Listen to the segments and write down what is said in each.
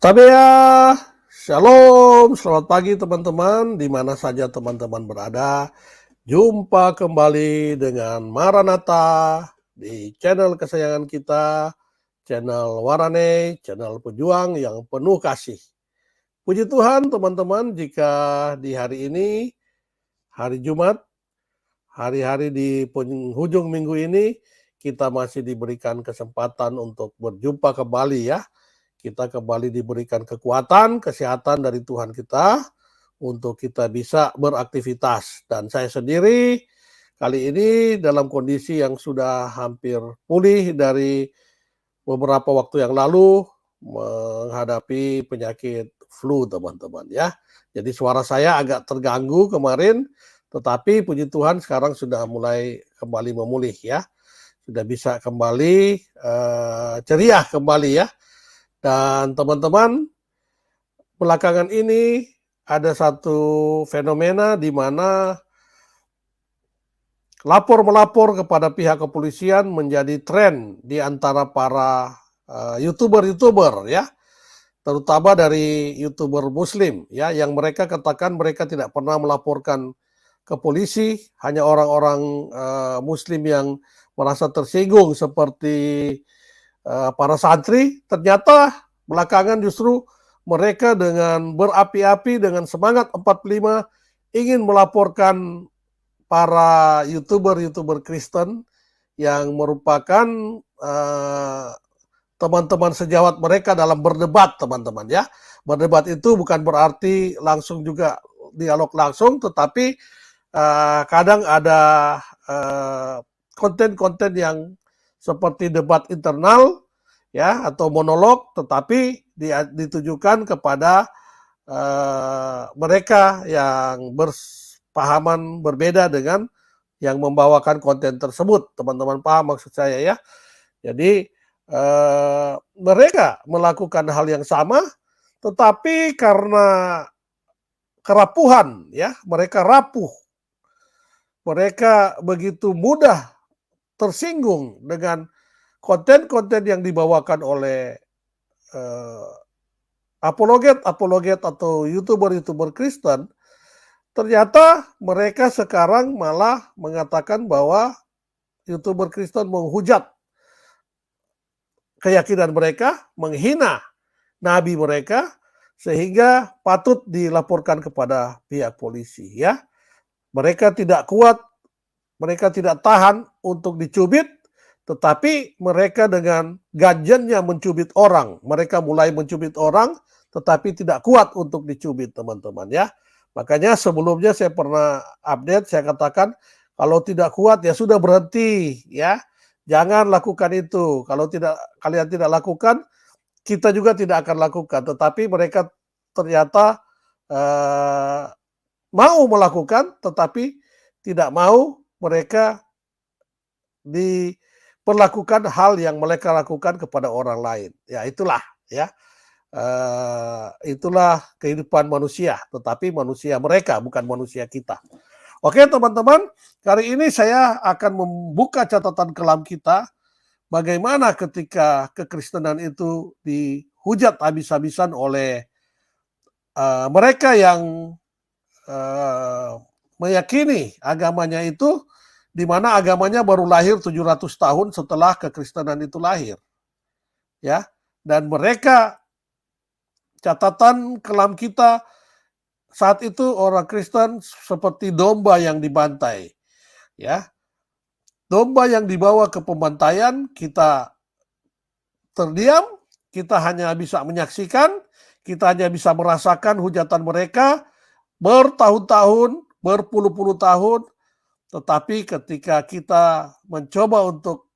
Tabea, shalom, selamat pagi teman-teman, di mana saja teman-teman berada. Jumpa kembali dengan Maranatha di channel kesayangan kita, channel Warane, channel pejuang yang penuh kasih. Puji Tuhan teman-teman, jika di hari ini, hari Jumat, hari-hari di penghujung minggu ini, kita masih diberikan kesempatan untuk berjumpa kembali ya. Kita kembali diberikan kekuatan, kesehatan dari Tuhan kita untuk kita bisa beraktivitas. Dan saya sendiri kali ini dalam kondisi yang sudah hampir pulih dari beberapa waktu yang lalu menghadapi penyakit flu teman-teman ya. Jadi suara saya agak terganggu kemarin, tetapi puji Tuhan sekarang sudah mulai kembali memulih ya. Sudah bisa kembali ceria kembali ya. Dan teman-teman, belakangan ini ada satu fenomena di mana lapor-melapor kepada pihak kepolisian menjadi tren di antara para YouTuber ya, terutama dari YouTuber Muslim ya, yang mereka katakan mereka tidak pernah melaporkan ke polisi, hanya orang-orang Muslim yang merasa tersinggung seperti para santri. Ternyata belakangan justru mereka dengan berapi-api, dengan semangat 45 ingin melaporkan para YouTuber Kristen yang merupakan teman-teman sejawat mereka dalam berdebat teman-teman ya. Berdebat itu bukan berarti langsung juga dialog langsung, tetapi kadang ada konten-konten yang seperti debat internal ya atau monolog, tetapi ditujukan kepada mereka yang berpahaman berbeda dengan yang membawakan konten tersebut. Teman-teman paham maksud saya ya. Jadi mereka melakukan hal yang sama, tetapi karena kerapuhan ya, mereka rapuh, mereka begitu mudah tersinggung dengan konten-konten yang dibawakan oleh apologet atau YouTuber Kristen. Ternyata mereka sekarang malah mengatakan bahwa YouTuber Kristen menghujat keyakinan mereka, menghina nabi mereka, sehingga patut dilaporkan kepada pihak polisi ya. Mereka tidak kuat, mereka tidak tahan untuk dicubit, tetapi mereka dengan ganjennya mencubit orang. Mereka mulai mencubit orang, tetapi tidak kuat untuk dicubit teman-teman ya. Makanya sebelumnya saya pernah update, saya katakan kalau tidak kuat ya sudah berhenti ya. Jangan lakukan itu. Kalau kalian tidak lakukan, kita juga tidak akan lakukan. Tetapi mereka ternyata mau melakukan, tetapi tidak mau mereka diperlakukan hal yang mereka lakukan kepada orang lain. Ya itulah ya. Itulah kehidupan manusia, tetapi manusia mereka bukan manusia kita. Oke teman-teman, kali ini saya akan membuka catatan kelam kita bagaimana ketika kekristenan itu dihujat habis-habisan oleh mereka yang meyakini agamanya itu, di mana agamanya baru lahir 700 tahun setelah kekristenan itu lahir. Ya, dan mereka, catatan kelam kita saat itu orang Kristen seperti domba yang dibantai. Ya, domba yang dibawa ke pembantaian, kita terdiam, kita hanya bisa menyaksikan, kita hanya bisa merasakan hujatan mereka bertahun-tahun, berpuluh-puluh tahun. Tetapi ketika kita mencoba untuk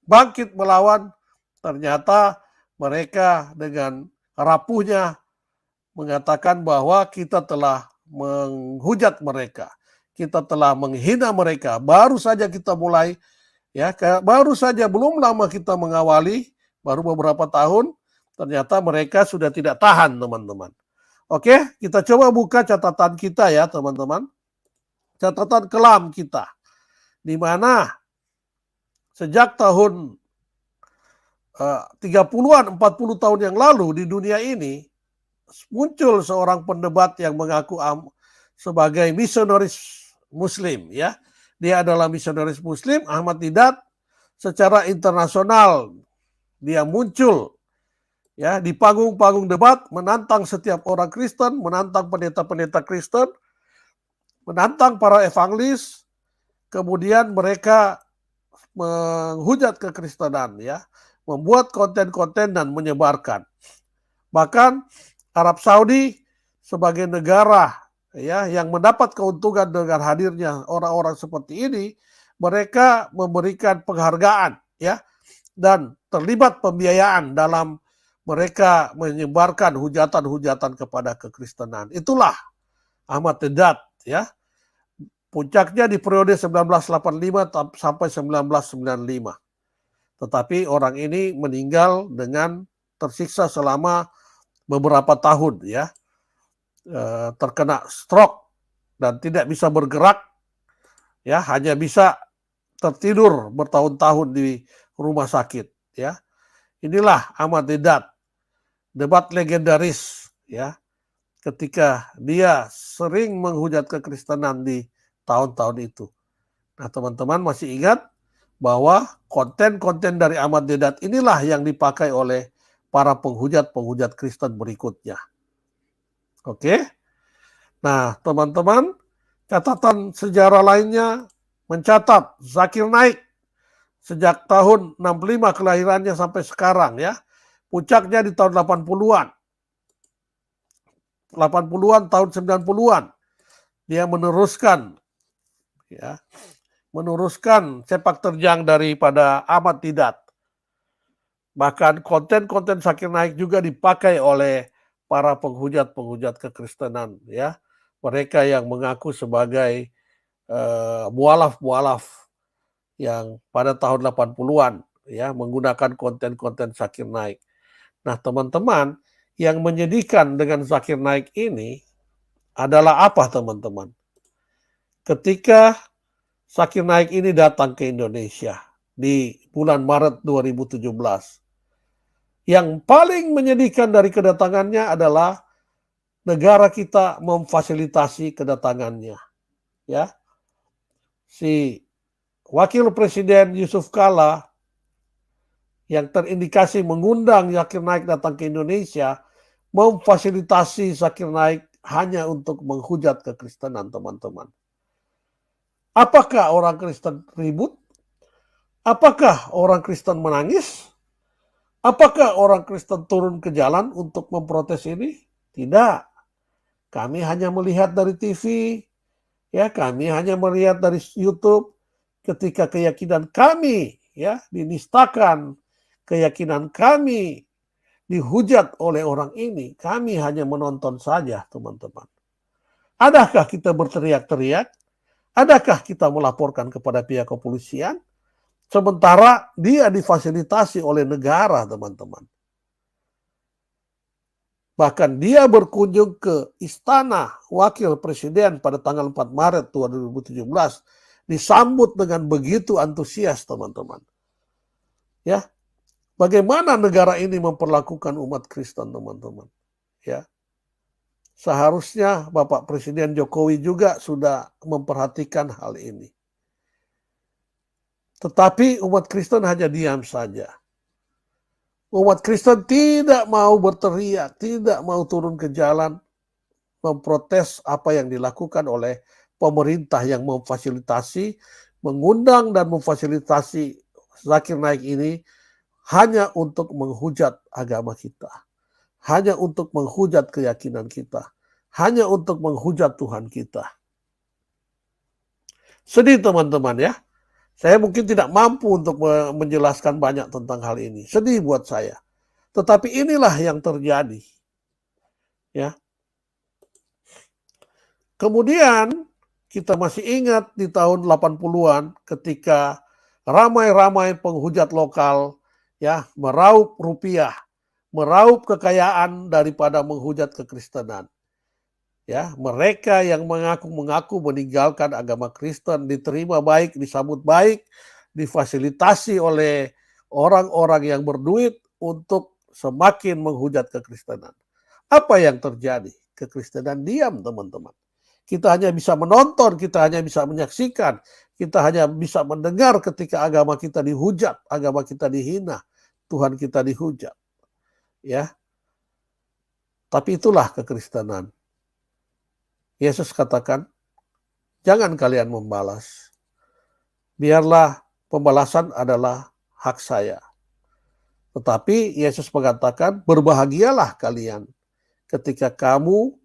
bangkit melawan, ternyata mereka dengan rapuhnya mengatakan bahwa kita telah menghujat mereka, kita telah menghina mereka. Baru saja kita mulai ya, baru saja belum lama kita mengawali, baru beberapa tahun, ternyata mereka sudah tidak tahan teman-teman. Oke, kita coba buka catatan kita ya teman-teman. Catatan kelam kita, di mana sejak tahun 30-an, 40 tahun yang lalu di dunia ini, muncul seorang pendebat yang mengaku sebagai misionaris Muslim, ya. Dia adalah misionaris Muslim, Ahmad Deedat. Secara internasional dia muncul, ya, di panggung-panggung debat, menantang setiap orang Kristen, menantang pendeta-pendeta Kristen, menantang para evangelis. Kemudian mereka menghujat kekristenan, ya, membuat konten-konten dan menyebarkan. Bahkan Arab Saudi sebagai negara, ya, yang mendapat keuntungan dengan hadirnya orang-orang seperti ini, mereka memberikan penghargaan, ya, dan terlibat pembiayaan dalam mereka menyebarkan hujatan-hujatan kepada kekristenan. Itulah Ahmad Deedat, ya. Puncaknya di periode 1985 sampai 1995. Tetapi orang ini meninggal dengan tersiksa selama beberapa tahun, ya, terkena stroke dan tidak bisa bergerak, ya, hanya bisa tertidur bertahun-tahun di rumah sakit, ya. Inilah Ahmad Deedat, debat legendaris, ya, ketika dia sering menghujat kekristenan di tahun-tahun itu. Nah, teman-teman masih ingat bahwa konten-konten dari Ahmad Deedat inilah yang dipakai oleh para penghujat-penghujat Kristen berikutnya. Oke. Nah, teman-teman, catatan sejarah lainnya mencatat Zakir Naik sejak tahun 65 kelahirannya sampai sekarang, ya. Puncaknya di tahun 80-an. 80-an, tahun 90-an. Dia meneruskan, ya, sepak terjang daripada Ahmad Deedat. Bahkan konten-konten Zakir Naik juga dipakai oleh para penghujat-penghujat kekristenan, ya. Mereka yang mengaku sebagai mualaf-mualaf yang pada tahun 80-an, ya, menggunakan konten-konten Zakir Naik. Nah, teman-teman, yang menyedihkan dengan Zakir Naik ini adalah apa, teman-teman? Ketika Zakir Naik ini datang ke Indonesia di bulan Maret 2017, yang paling menyedihkan dari kedatangannya adalah negara kita memfasilitasi kedatangannya, ya. Si Wakil Presiden Yusuf Kala yang terindikasi mengundang Zakir Naik datang ke Indonesia memfasilitasi Zakir Naik hanya untuk menghujat kekristenan, teman-teman. Apakah orang Kristen ribut? Apakah orang Kristen menangis? Apakah orang Kristen turun ke jalan untuk memprotes ini? Tidak. Kami hanya melihat dari TV, ya, kami hanya melihat dari YouTube. Ketika keyakinan kami, ya, dinistakan, keyakinan kami dihujat oleh orang ini, kami hanya menonton saja, teman-teman. Adakah kita berteriak-teriak? Adakah kita melaporkan kepada pihak kepolisian? Sementara dia difasilitasi oleh negara, teman-teman. Bahkan dia berkunjung ke Istana Wakil Presiden pada tanggal 4 Maret 2017, disambut dengan begitu antusias, teman-teman. Ya, bagaimana negara ini memperlakukan umat Kristen, teman-teman? Ya, seharusnya Bapak Presiden Jokowi juga sudah memperhatikan hal ini. Tetapi umat Kristen hanya diam saja. Umat Kristen tidak mau berteriak, tidak mau turun ke jalan memprotes apa yang dilakukan oleh pemerintah yang memfasilitasi, mengundang dan memfasilitasi Zakir Naik ini hanya untuk menghujat agama kita, hanya untuk menghujat keyakinan kita, hanya untuk menghujat Tuhan kita. Sedih, teman-teman, ya. Saya mungkin tidak mampu untuk menjelaskan banyak tentang hal ini. Sedih buat saya. Tetapi inilah yang terjadi. Ya. Kemudian kita masih ingat di tahun 80-an ketika ramai-ramai penghujat lokal, ya, meraup rupiah, meraup kekayaan daripada menghujat kekristenan. Ya, mereka yang mengaku meninggalkan agama Kristen diterima baik, disambut baik, difasilitasi oleh orang-orang yang berduit untuk semakin menghujat kekristenan. Apa yang terjadi? Kekristenan diam, teman-teman. Kita hanya bisa menonton, kita hanya bisa menyaksikan, kita hanya bisa mendengar ketika agama kita dihujat, agama kita dihina, Tuhan kita dihujat. Ya, tapi itulah kekristenan. Yesus katakan, jangan kalian membalas. Biarlah pembalasan adalah hak saya. Tetapi Yesus mengatakan, berbahagialah kalian ketika kamu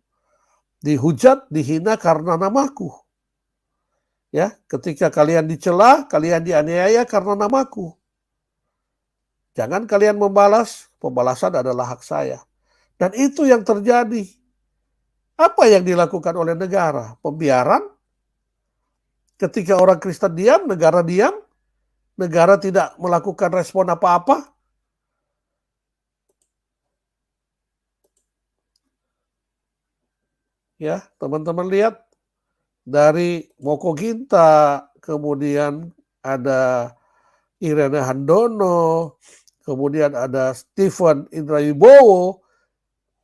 dihujat, dihina karena namaku. Ya, ketika kalian dicela, kalian dianiaya karena namaku. Jangan kalian membalas, pembalasan adalah hak saya. Dan itu yang terjadi. Apa yang dilakukan oleh negara? Pembiaran. Ketika orang Kristen diam, negara tidak melakukan respon apa-apa. Ya, teman-teman lihat dari Moko Ginta, kemudian ada Irene Handono, kemudian ada Stephen Indrawibowo,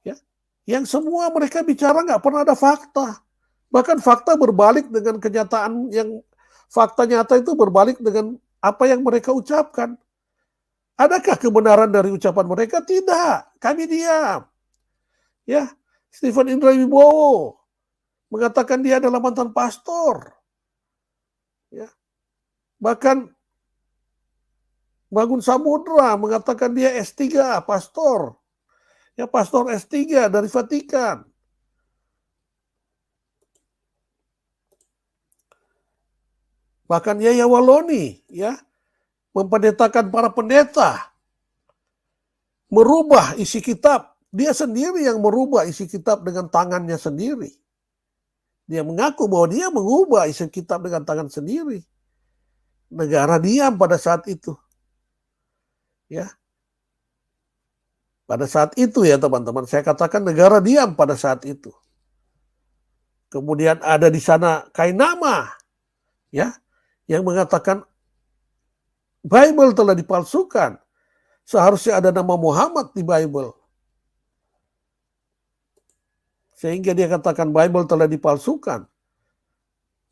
ya, yang semua mereka bicara nggak pernah ada fakta. Bahkan fakta berbalik dengan kenyataan yang fakta nyata itu berbalik dengan apa yang mereka ucapkan. Adakah kebenaran dari ucapan mereka? Tidak, kami diam. Ya, Stephen Indrawibowo mengatakan dia adalah mantan pastor. Ya. Bahkan Bangun Samudra mengatakan dia S3, pastor. Ya, pastor S3 dari Vatikan. Bahkan Yaya Waloni ya mempendetakan para pendeta merubah isi kitab. Dia sendiri yang merubah isi kitab dengan tangannya sendiri. Dia mengaku bahwa dia mengubah isi kitab dengan tangan sendiri. Negara diam pada saat itu. Ya. Pada saat itu ya teman-teman, saya katakan negara diam pada saat itu. Kemudian ada di sana Kainama ya yang mengatakan Bible telah dipalsukan. Seharusnya ada nama Muhammad di Bible. Sehingga dia katakan Bible telah dipalsukan.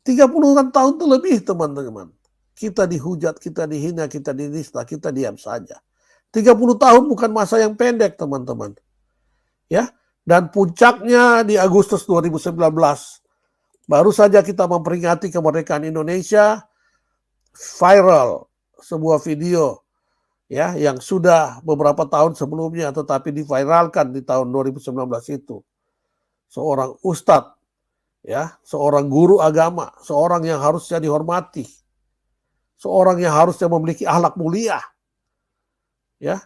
30-an tahun itu lebih teman-teman. Kita dihujat, kita dihina, kita dinista, kita diam saja. 30 tahun bukan masa yang pendek teman-teman. Ya, dan puncaknya di Agustus 2019. Baru saja kita memperingati kemerdekaan Indonesia, viral sebuah video ya yang sudah beberapa tahun sebelumnya tetapi diviralkan di tahun 2019 itu. Seorang ustadz ya, seorang guru agama, seorang yang harusnya dihormati, seorang yang harusnya memiliki akhlak mulia, ya,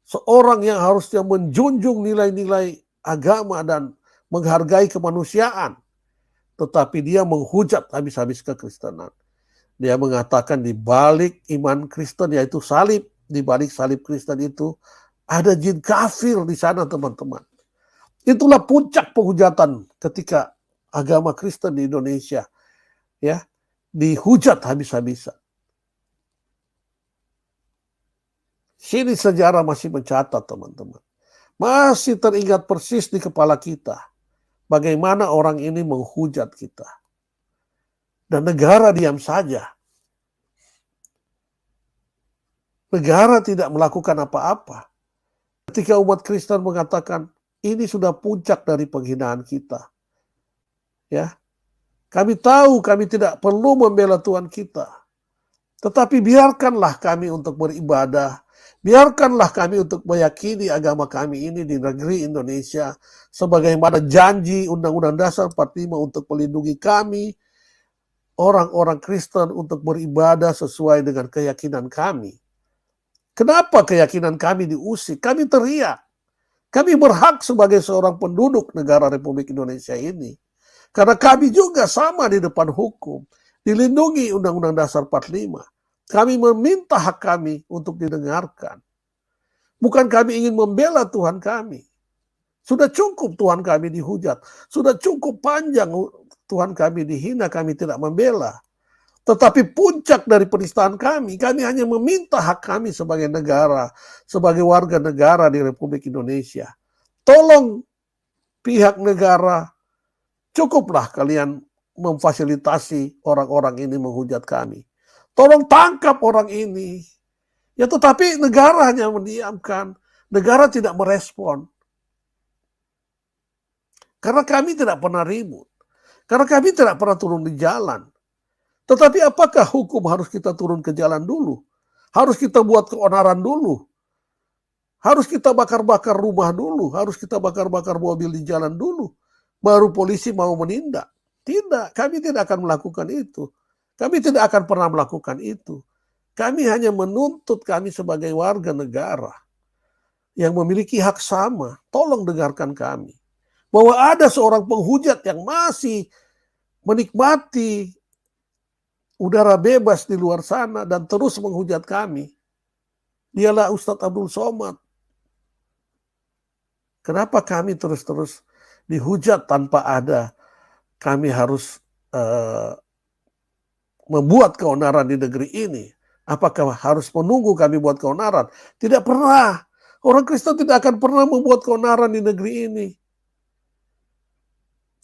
seorang yang harusnya menjunjung nilai-nilai agama dan menghargai kemanusiaan, tetapi dia menghujat habis-habis kekristenan. Dia mengatakan di balik iman Kristen yaitu salib, di balik salib Kristen itu ada jin kafir di sana teman-teman. Itulah puncak penghujatan ketika agama Kristen di Indonesia ya dihujat habis-habisan. Sini sejarah masih mencatat teman-teman. Masih teringat persis di kepala kita bagaimana orang ini menghujat kita. Dan negara diam saja. Negara tidak melakukan apa-apa. Ketika umat Kristen mengatakan ini sudah puncak dari penghinaan kita. Ya, kami tahu kami tidak perlu membela Tuhan kita. Tetapi biarkanlah kami untuk beribadah. Biarkanlah kami untuk meyakini agama kami ini di negeri Indonesia. Sebagaimana janji Undang-Undang Dasar 45 untuk melindungi kami, orang-orang Kristen untuk beribadah sesuai dengan keyakinan kami. Kenapa keyakinan kami diusik? Kami teriak. Kami berhak sebagai seorang penduduk negara Republik Indonesia ini. Karena kami juga sama di depan hukum. Dilindungi Undang-Undang Dasar 45. Kami meminta hak kami untuk didengarkan. Bukan kami ingin membela Tuhan kami. Sudah cukup Tuhan kami dihujat. Sudah cukup panjang Tuhan kami dihina, kami tidak membela. Tetapi puncak dari penistaan kami hanya meminta hak kami sebagai negara, sebagai warga negara di Republik Indonesia. Tolong pihak negara, cukuplah kalian memfasilitasi orang-orang ini menghujat kami. Tolong tangkap orang ini. Ya tetapi negara hanya mendiamkan. Negara tidak merespon. Karena kami tidak pernah ribut. Karena kami tidak pernah turun di jalan. Tetapi apakah hukum harus kita turun ke jalan dulu? Harus kita buat keonaran dulu? Harus kita bakar-bakar rumah dulu? Harus kita bakar-bakar mobil di jalan dulu? Baru polisi mau menindak? Tidak, kami tidak akan melakukan itu. Kami tidak akan pernah melakukan itu. Kami hanya menuntut kami sebagai warga negara yang memiliki hak sama. Tolong dengarkan kami. Bahwa ada seorang penghujat yang masih menikmati udara bebas di luar sana dan terus menghujat kami. Dialah Ustadz Abdul Somad. Kenapa kami terus-terus dihujat tanpa ada? Kami harus membuat keonaran di negeri ini. Apakah harus menunggu kami buat keonaran? Tidak pernah. Orang Kristen tidak akan pernah membuat keonaran di negeri ini.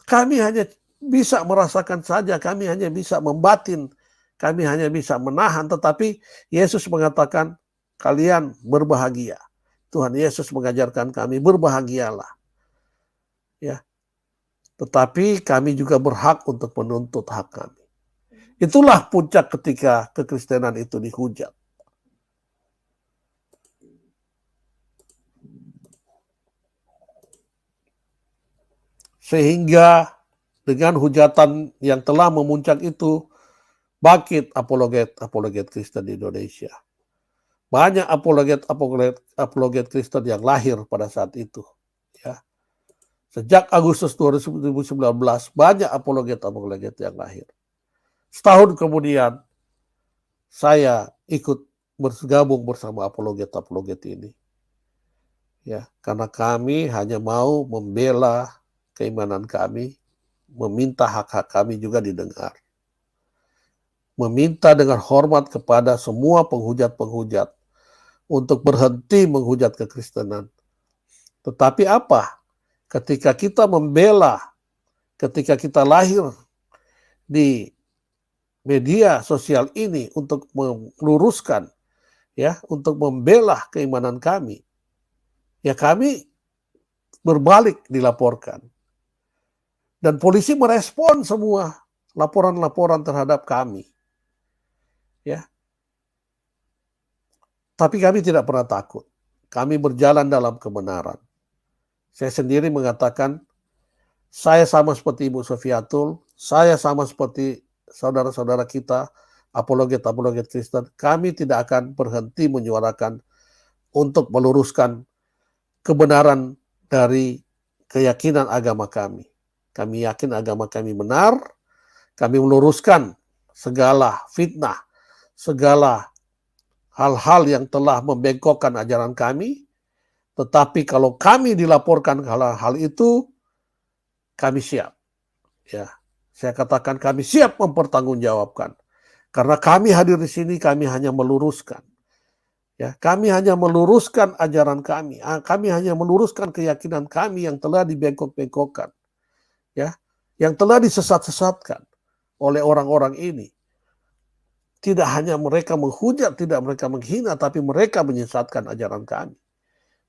Kami hanya bisa merasakan saja, kami hanya bisa membatin, kami hanya bisa menahan, tetapi Yesus mengatakan kalian berbahagia. Tuhan Yesus mengajarkan kami berbahagialah. Ya. Tetapi kami juga berhak untuk menuntut hak kami. Itulah puncak ketika kekristenan itu dihujat. Sehingga dengan hujatan yang telah memuncak itu, bangkit apologet Kristen di Indonesia. Banyak apologet Kristen yang lahir pada saat itu. Ya. Sejak Agustus 2019, banyak apologet yang lahir. Setahun kemudian, saya ikut bergabung bersama apologet ini. Ya, karena kami hanya mau membela keimanan kami, meminta hak-hak kami juga didengar. Meminta dengan hormat kepada semua penghujat-penghujat untuk berhenti menghujat kekristenan. Tetapi apa? Ketika kita membela, ketika kita lahir di media sosial ini untuk meluruskan, ya, untuk membela keimanan kami, ya kami berbalik dilaporkan. Dan polisi merespon semua laporan-laporan terhadap kami. Ya. Tapi kami tidak pernah takut. Kami berjalan dalam kebenaran. Saya sendiri mengatakan, saya sama seperti Ibu Sofiatul, saya sama seperti saudara-saudara kita, apologet Kristen, kami tidak akan berhenti menyuarakan untuk meluruskan kebenaran dari keyakinan agama kami. Kami yakin agama kami benar, kami meluruskan segala fitnah, segala hal-hal yang telah membengkokkan ajaran kami. Tetapi kalau kami dilaporkan hal-hal itu, kami siap. Ya, saya katakan kami siap mempertanggungjawabkan. Karena kami hadir di sini, kami hanya meluruskan. Ya, kami hanya meluruskan ajaran kami. Kami hanya meluruskan keyakinan kami yang telah dibengkok-bengkokkan. Ya, yang telah disesat-sesatkan oleh orang-orang ini. Tidak hanya mereka menghujat, tidak mereka menghina, tapi mereka menyesatkan ajaran kami.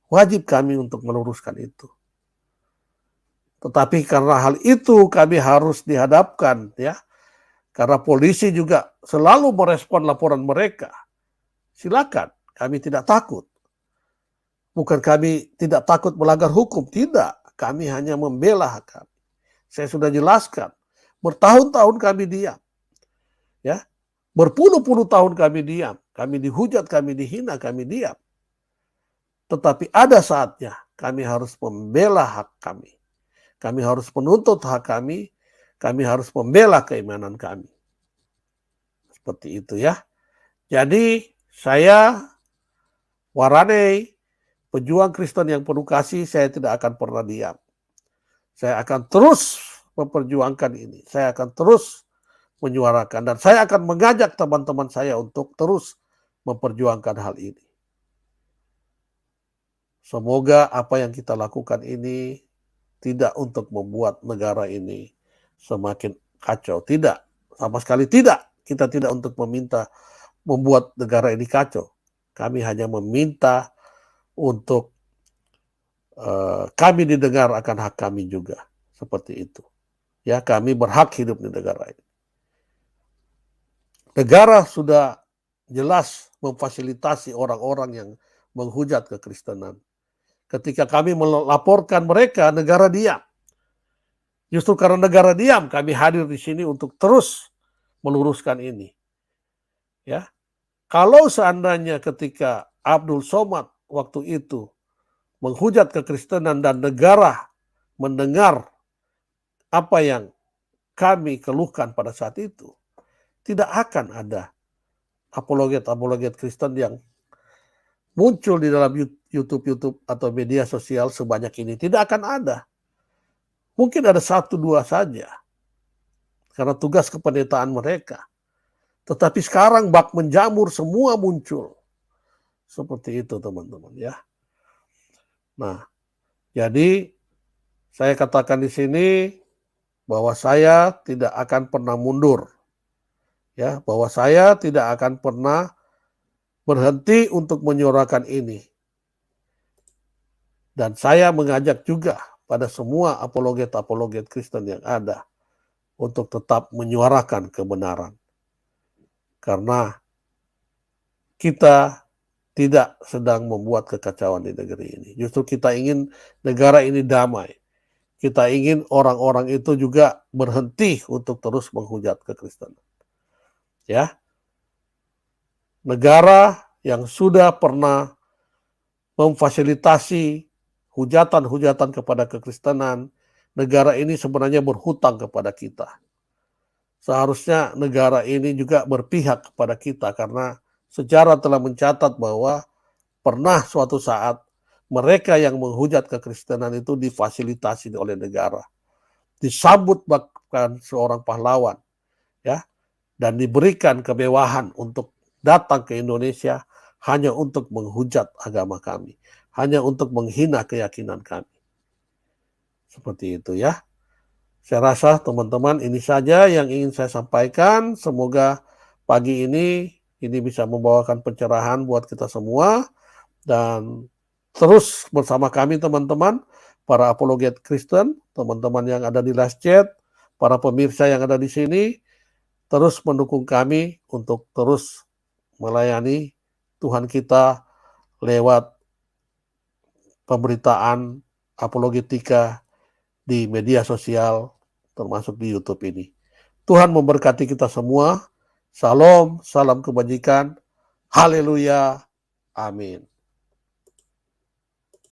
Wajib kami untuk meluruskan itu. Tetapi karena hal itu kami harus dihadapkan, ya. Karena polisi juga selalu merespon laporan mereka. Silakan, kami tidak takut. Bukan kami tidak takut melanggar hukum, tidak. Kami hanya membela hak kami. Saya sudah jelaskan, bertahun-tahun kami diam. Ya, berpuluh-puluh tahun kami diam. Kami dihujat, kami dihina, kami diam. Tetapi ada saatnya kami harus membela hak kami. Kami harus menuntut hak kami harus membela keimanan kami. Seperti itu ya. Jadi saya Waranei, pejuang Kristen yang penuh kasih, saya tidak akan pernah diam. Saya akan terus memperjuangkan ini. Saya akan terus menyuarakan. Dan saya akan mengajak teman-teman saya untuk terus memperjuangkan hal ini. Semoga apa yang kita lakukan ini tidak untuk membuat negara ini semakin kacau. Tidak, sama sekali tidak. Kita tidak untuk meminta membuat negara ini kacau. Kami hanya meminta untuk kami didengar akan hak kami juga. Seperti itu. Ya, kami berhak hidup di negara ini. Negara sudah jelas memfasilitasi orang-orang yang menghujat kekristenan. Ketika kami melaporkan mereka, negara diam. Justru karena negara diam, kami hadir di sini untuk terus meluruskan ini. Ya, kalau seandainya ketika Abdul Somad waktu itu menghujat kekristenan dan negara mendengar apa yang kami keluhkan pada saat itu, tidak akan ada apologet-apologet Kristen yang muncul di dalam YouTube atau media sosial sebanyak ini. Tidak akan ada. Mungkin ada 1-2 saja. Karena tugas kependetaan mereka. Tetapi sekarang bak menjamur, semua muncul. Seperti itu teman-teman ya. Nah, jadi saya katakan di sini bahwa saya tidak akan pernah mundur. Ya, bahwa saya tidak akan pernah berhenti untuk menyuarakan ini. Dan saya mengajak juga pada semua apologet-apologet Kristen yang ada untuk tetap menyuarakan kebenaran. Karena kita tidak sedang membuat kekacauan di negeri ini. Justru kita ingin negara ini damai. Kita ingin orang-orang itu juga berhenti untuk terus menghujat kekristenan. Ya. Negara yang sudah pernah memfasilitasi hujatan-hujatan kepada kekristenan, negara ini sebenarnya berhutang kepada kita. Seharusnya negara ini juga berpihak kepada kita karena sejarah telah mencatat bahwa pernah suatu saat mereka yang menghujat kekristenan itu difasilitasi oleh negara. Disambut bahkan seorang pahlawan ya, dan diberikan kemewahan untuk datang ke Indonesia hanya untuk menghujat agama kami, hanya untuk menghina keyakinan kami. Seperti itu ya. Saya rasa teman-teman ini saja yang ingin saya sampaikan. Semoga pagi ini bisa membawakan pencerahan buat kita semua. Dan terus bersama kami teman-teman, para apologet Kristen, teman-teman yang ada di Last Chat, para pemirsa yang ada di sini, terus mendukung kami untuk terus melayani Tuhan kita lewat pemberitaan apologetika di media sosial, termasuk di YouTube ini. Tuhan memberkati kita semua. Salam, salam kebajikan. Haleluya. Amin.